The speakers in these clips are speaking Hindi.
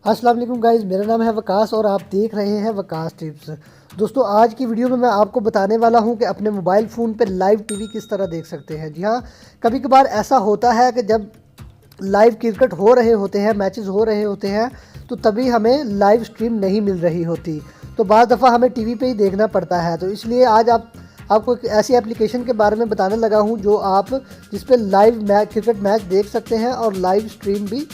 अस्सलाम वालेकुम गाइज़, मेरा नाम है वकास और आप देख रहे हैं वकास टिप्स। दोस्तों, आज की वीडियो में मैं आपको बताने वाला हूं कि अपने मोबाइल फ़ोन पे लाइव टीवी किस तरह देख सकते हैं। जी हाँ, कभी कभार ऐसा होता है कि जब लाइव क्रिकेट हो रहे होते हैं, मैचेस हो रहे होते हैं, तो तभी हमें लाइव स्ट्रीम नहीं मिल रही होती, तो बाज़ दफ़ा हमें टीवी पे ही देखना पड़ता है। तो इसलिए आज आपको एक ऐसी एप्लीकेशन के बारे में बताने लगा हूँ जो आप जिस पे लाइव क्रिकेट मैच देख सकते हैं और लाइव स्ट्रीम भी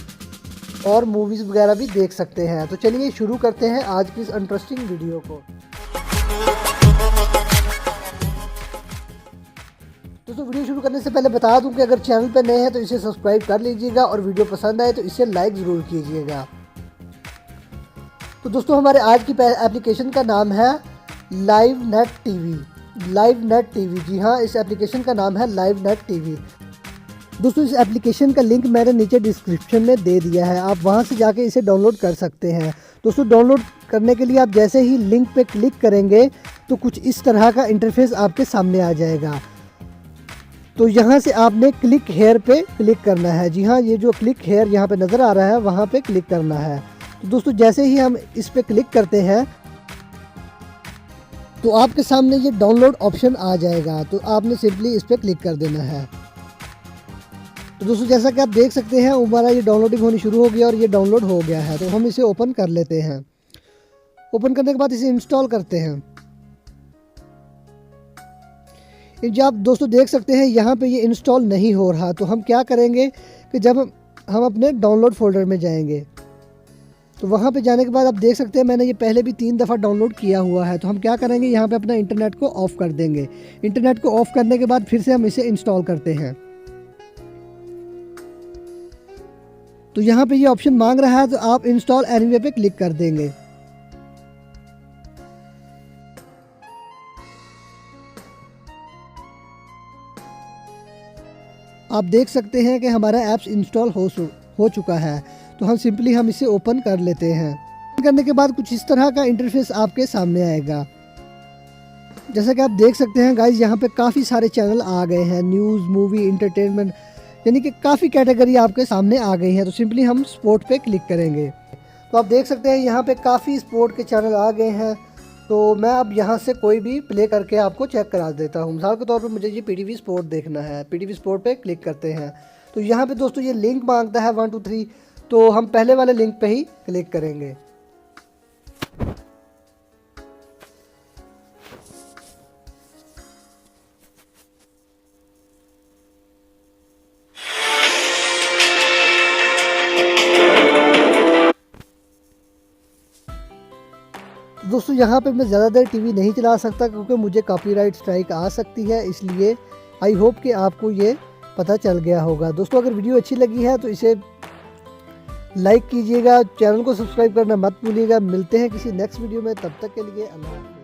और मूवीज़ वगैरह भी देख सकते हैं। तो चलिए शुरू करते हैं आज की इस इंटरेस्टिंग वीडियो को। दोस्तों, वीडियो शुरू करने से पहले बता दूं कि अगर चैनल पर नए हैं तो इसे सब्सक्राइब कर लीजिएगा और वीडियो पसंद आए तो इसे लाइक ज़रूर कीजिएगा। तो दोस्तों, हमारे आज की एप्लीकेशन का नाम है live net TV. Live net TV, जी हाँ, इस एप्लीकेशन का नाम है लाइव नेट टीवी। दोस्तों, इस एप्लीकेशन का लिंक मैंने नीचे डिस्क्रिप्शन में दे दिया है, आप वहां से जाके इसे डाउनलोड कर सकते हैं। दोस्तों, डाउनलोड करने के लिए आप जैसे ही लिंक पे क्लिक करेंगे तो कुछ इस तरह का इंटरफेस आपके सामने आ जाएगा। तो यहाँ से आपने क्लिक हेयर पे क्लिक करना है। जी हाँ, ये जो क्लिक हेयर यहाँ पे नज़र आ रहा है वहाँ पे क्लिक करना है। तो दोस्तों, जैसे ही हम इस पे क्लिक करते हैं तो आपके सामने ये डाउनलोड ऑप्शन आ जाएगा, तो आपने सिंपली इस पर क्लिक कर देना है। तो दोस्तों, जैसा कि आप देख सकते हैं हमारा ये डाउनलोडिंग होनी शुरू हो गया और ये डाउनलोड हो गया है। तो हम इसे ओपन कर लेते हैं। ओपन करने के बाद इसे इंस्टॉल करते हैं। जब आप दोस्तों देख सकते हैं यहाँ पे ये इंस्टॉल नहीं हो रहा, तो हम क्या करेंगे कि जब हम अपने डाउनलोड फोल्डर में जाएंगे तो वहाँ पे जाने के बाद आप देख सकते हैं मैंने ये पहले भी 3 दफ़ा डाउनलोड किया हुआ है। तो हम क्या करेंगे, यहाँ पे अपना इंटरनेट को ऑफ़ कर देंगे। इंटरनेट को ऑफ़ करने के बाद फिर से हम इसे इंस्टॉल करते हैं। तो यहाँ पे ये ऑप्शन मांग रहा है, तो आप इंस्टॉल एनीवे पे क्लिक कर देंगे। आप देख सकते हैं कि हमारा ऐप्स इंस्टॉल हो चुका है। तो हम सिंपली इसे ओपन कर लेते हैं। ओपन करने के बाद कुछ इस तरह का इंटरफेस आपके सामने आएगा। जैसा कि आप देख सकते हैं गाइस, यहाँ पे काफ़ी सारे चैनल आ गए हैं, न्यूज़, मूवी, इंटरटेनमेंट, यानी कि काफ़ी कैटेगरी आपके सामने आ गई है। तो सिंपली हम स्पोर्ट पे क्लिक करेंगे। तो आप देख सकते हैं यहाँ पे काफ़ी स्पोर्ट के चैनल आ गए हैं। तो मैं अब यहाँ से कोई भी प्ले करके आपको चेक करा देता हूँ। मिसाल के तौर पे मुझे ये पीटीवी स्पोर्ट देखना है। पीटीवी स्पोर्ट पे क्लिक करते हैं। तो यहाँ पे दोस्तों ये लिंक मांगता है 1 2 3, तो हम पहले वाले लिंक पे ही क्लिक करेंगे। दोस्तों, यहाँ पे मैं ज़्यादा देर टीवी नहीं चला सकता क्योंकि मुझे कॉपीराइट स्ट्राइक आ सकती है, इसलिए आई होप कि आपको ये पता चल गया होगा। दोस्तों, अगर वीडियो अच्छी लगी है तो इसे लाइक कीजिएगा, चैनल को सब्सक्राइब करना मत भूलिएगा। मिलते हैं किसी नेक्स्ट वीडियो में, तब तक के लिए अल्लाह हाफ़िज़।